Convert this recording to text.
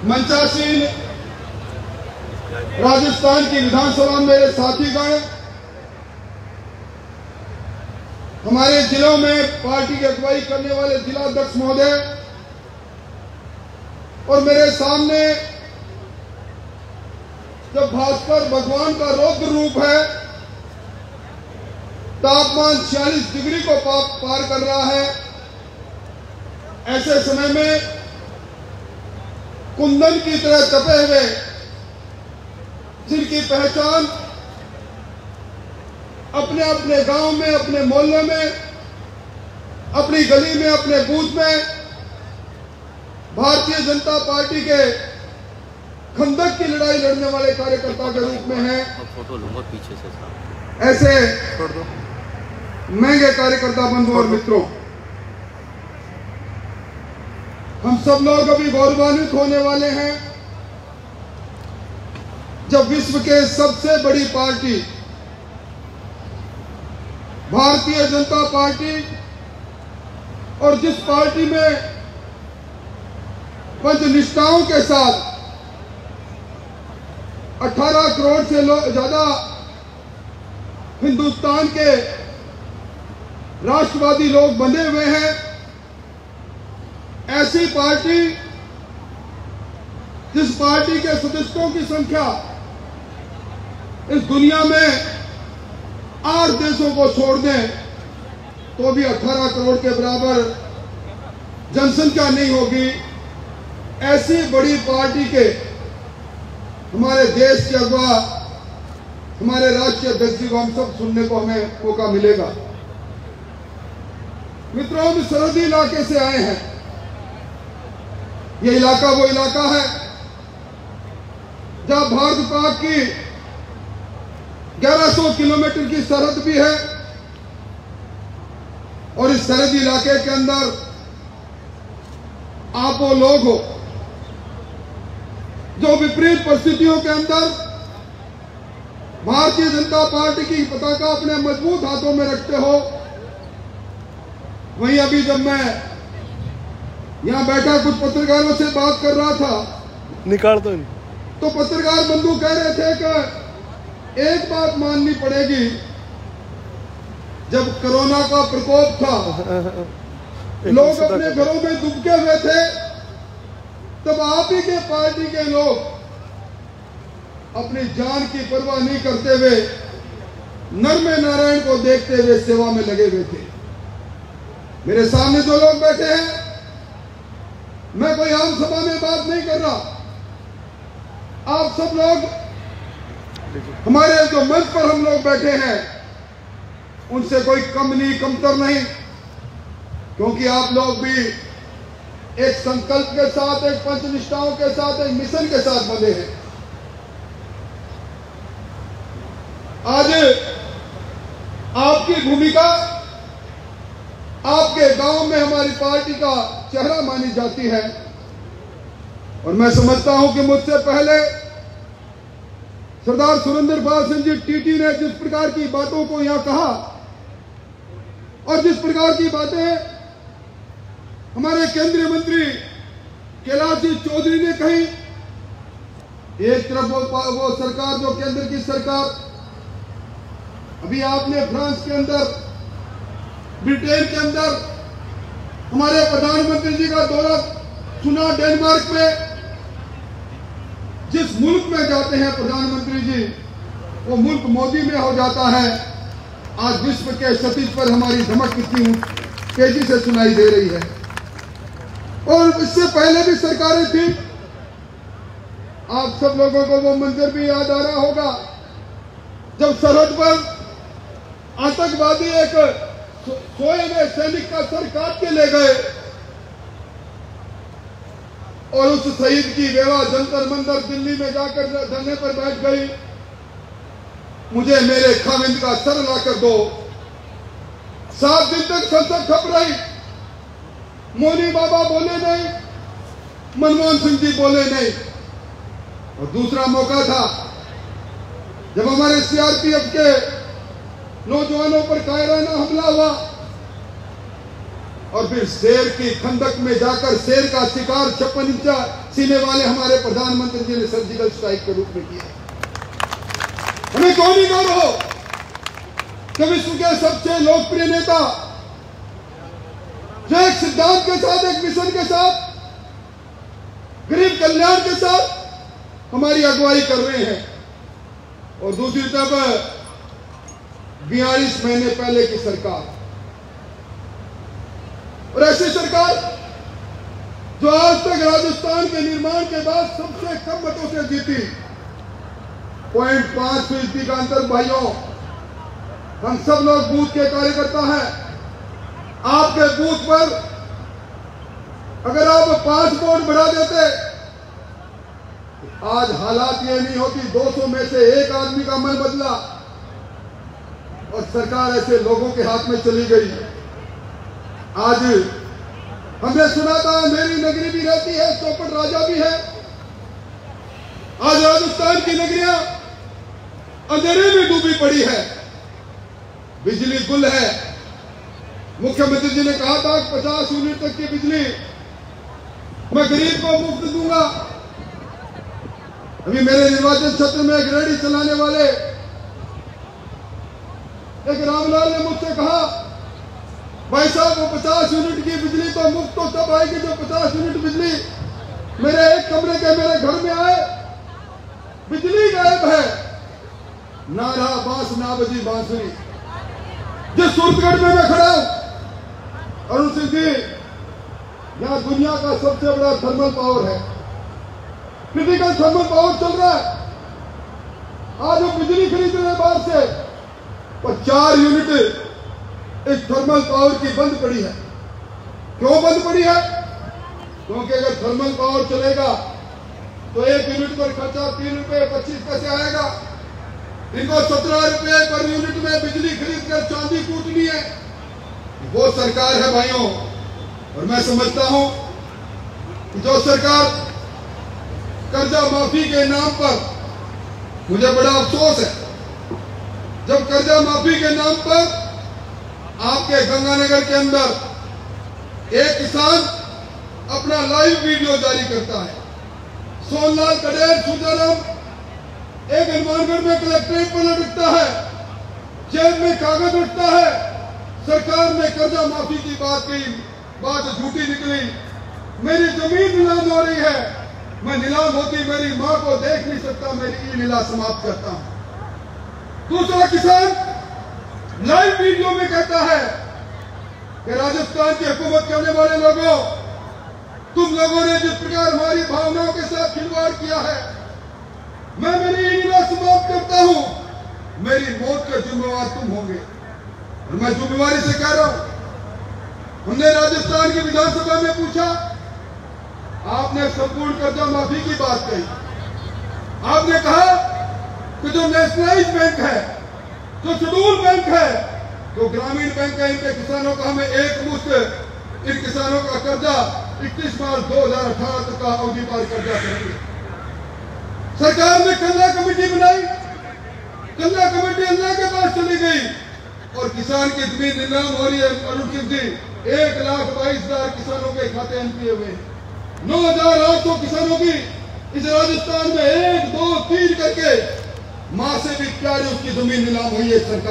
मंचासीन राजस्थान की विधानसभा में मेरे साथीगण, हमारे जिलों में पार्टी की अगुवाई करने वाले जिला अध्यक्ष महोदय और मेरे सामने जब भास्कर भगवान का रौद्र रूप है, तापमान 46 डिग्री को पार कर रहा है, ऐसे समय में कुंदन की तरह तपे हुए, जिनकी पहचान अपने अपने गांव में, अपने मोहल्ले में, अपनी गली में, अपने बूथ में भारतीय जनता पार्टी के खंदक की लड़ाई लड़ने वाले कार्यकर्ता के रूप में है। फोटो लूंगा पीछे से। ऐसे महंगे कार्यकर्ता बंधु और मित्रों, हम सब लोग अभी गौरवान्वित होने वाले हैं जब विश्व के सबसे बड़ी पार्टी भारतीय जनता पार्टी, और जिस पार्टी में पंचनिष्ठाओं के साथ 18 करोड़ से ज्यादा हिंदुस्तान के राष्ट्रवादी लोग बंधे हुए हैं, ऐसी पार्टी जिस पार्टी के सदस्यों की संख्या इस दुनिया में 8 देशों को छोड़ दें तो भी 18 करोड़ के बराबर जनसंख्या नहीं होगी, ऐसी बड़ी पार्टी के हमारे देश के अगवा, हमारे राष्ट्रीय अध्यक्ष जी को हम सब सुनने को हमें मौका मिलेगा। मित्रों, हम सरहदी इलाके से आए हैं। ये इलाका वो इलाका है जहां भारत पाक की 1100 किलोमीटर की सरहद भी है, और इस सरहदी इलाके के अंदर आप वो लोग हो जो विपरीत परिस्थितियों के अंदर भारतीय जनता पार्टी की पताका अपने मजबूत हाथों में रखते हो। वहीं अभी जब मैं यहां बैठा कुछ पत्रकारों से बात कर रहा था, निकाल दो, तो पत्रकार बंधु कह रहे थे कि एक बात माननी पड़ेगी, जब कोरोना का प्रकोप था, लोग अपने घरों में दुबके हुए थे, तब आप ही के पार्टी के लोग अपनी जान की परवाह नहीं करते हुए नरमे नारायण को देखते हुए सेवा में लगे हुए थे। मेरे सामने जो लोग बैठे हैं, मैं कोई आम सभा में बात नहीं कर रहा, आप सब लोग, हमारे जो मंच पर हम लोग बैठे हैं, उनसे कोई कम नहीं, कमतर नहीं, क्योंकि आप लोग भी एक संकल्प के साथ, एक पंचनिष्ठाओं के साथ, एक मिशन के साथ बंधे हैं। आज आपकी भूमिका आपके गांव में हमारी पार्टी का चेहरा मानी जाती है, और मैं समझता हूं कि मुझसे पहले सरदार सुरेंद्रपाल सिंह जी टीटी ने जिस प्रकार की बातों को यहां कहा, और जिस प्रकार की बातें हमारे केंद्रीय मंत्री कैलाश जी चौधरी ने कही, एक तरफ वो सरकार जो केंद्र की सरकार, अभी आपने फ्रांस के अंदर, ब्रिटेन के अंदर हमारे प्रधानमंत्री जी का दौरा सुना, डेनमार्क में। जिस मुल्क में जाते हैं प्रधानमंत्री जी, वो मुल्क मोदी में हो जाता है। आज विश्व के सतीश पर हमारी धमक कितनी तेजी से सुनाई दे रही है, और इससे पहले भी सरकारें थी। आप सब लोगों को वो मंजर भी याद आ रहा होगा जब सरहद पर आतंकवादी एक सोए हुए सैनिक का सर काट के ले गए, और उस शहीद की बेवा जंतर मंतर दिल्ली में जाकर धरने पर बैठ गई, मुझे मेरे खाविंद का सर लाकर दो। 7 दिन तक संसद ठप रही, मोदी बाबा बोले नहीं, मनमोहन सिंह जी बोले नहीं। और दूसरा मौका था जब हमारे सीआरपीएफ के नौजवानों पर कायराना हमला हुआ, और फिर शेर की खंदक में जाकर शेर का शिकार 56 इंच सीने वाले हमारे प्रधानमंत्री जी ने सर्जिकल स्ट्राइक के रूप में किया। हमें कौन ही गौरव हो कि विश्व के सबसे लोकप्रिय नेता जो एक सिद्धांत के साथ, एक मिशन के साथ, गरीब कल्याण के साथ हमारी अगुवाई कर रहे हैं, और दूसरी तरफ 42 महीने पहले की सरकार, और ऐसी सरकार जो आज तक राजस्थान के निर्माण के बाद सबसे कम मतों से जीती, 0.5% का अंतर। भाइयों, हम सब लोग बूथ के कार्यकर्ता हैं। आपके बूथ पर अगर आप 5 वोट बढ़ा देते, आज हालात ये नहीं होती 200 में से एक आदमी का मन बदला और सरकार ऐसे लोगों के हाथ में चली गई। आज हमने सुना था मेरी नगरी भी रहती है, चौपट राजा भी है। आज राजस्थान की नगरियां अंधेरे में डूबी पड़ी है, बिजली गुल है। मुख्यमंत्री जी ने कहा था 50 यूनिट तक की बिजली मैं गरीब को मुफ्त दूंगा। अभी मेरे निर्वाचन क्षेत्र में एक रेहड़ी चलाने वाले एक रामलाल ने मुझसे कहा, भाई साहब वो 50 यूनिट की बिजली तो मुफ्त तो तब आएगी जब 50 यूनिट बिजली मेरे एक कमरे के मेरे घर में आए। बिजली गायब है, ना रहा बांस ना बजी बांसुरी। जिस सूरतगढ़ में मैं खड़ा हूं, अरुण सिंह जी, यहां दुनिया का सबसे बड़ा थर्मल पावर है, क्रिटिकल थर्मल पावर चल रहा है। आज वो बिजली खरीद रहे हैं बाहर से, और 4 यूनिट इस थर्मल पावर की बंद पड़ी है। क्यों बंद पड़ी है? क्योंकि अगर थर्मल पावर चलेगा तो 1 यूनिट पर खर्चा 3 रुपए 25 पैसे आएगा। इनको 17 रुपए पर यूनिट में बिजली खरीद कर चांदी कूटनी है। वो सरकार है भाइयों। और मैं समझता हूं कि जो सरकार कर्जा माफी के नाम पर, मुझे बड़ा अफसोस है जब कर्जा माफी के नाम पर आपके गंगानगर के अंदर एक किसान अपना लाइव वीडियो जारी करता है। सोनलाल कडेर सुजाराम एक हनुमानगढ़ में कलेक्ट्रेट पर लटकता है, जेब में कागज उठता है, सरकार ने कर्जा माफी की बात की, बात झूठी निकली, मेरी जमीन नीलाम हो रही है, मैं नीलाम होती मेरी मां को देख नहीं सकता, मेरी नीला समाप्त करता हूं। दूसरा किसान लाइव वीडियो में कहता है कि राजस्थान की हुकूमत करने वाले लोगों, तुम लोगों ने जिस प्रकार हमारी भावनाओं के साथ खिलवाड़ किया है, मैं मेरी नीला समाप्त करता हूं, मेरी मौत का जिम्मेवार तुम होंगे। और मैं जिम्मेवारी से कह रहा हूं, हमने राजस्थान की विधानसभा में पूछा, आपने संपूर्ण कर्जा माफी की बात कही, आपने कहा कि जो नेशनलाइज बैंक है, जो शेड्यूल बैंक है, जो ग्रामीण बैंक है, इनके किसानों का हमें एक मुश्त इन किसानों का कर्जा 31 मार्च 2018 तक का अवधि पार कर्जा करेंगे। सरकार ने कल्ला कमेटी बनाई, कल्ला कमेटी अल्लाह के पास चली गई और किसान की जमीन नीलाम हो रही है। अरुण सिंह जी, 1,22,000 किसानों के खाते एनपीए हुए, 9,800 किसानों की इस राजस्थान में 1, 2, 3 करके मां से भी प्यारी उसकी जमीन नीलाम हुई है। सरकार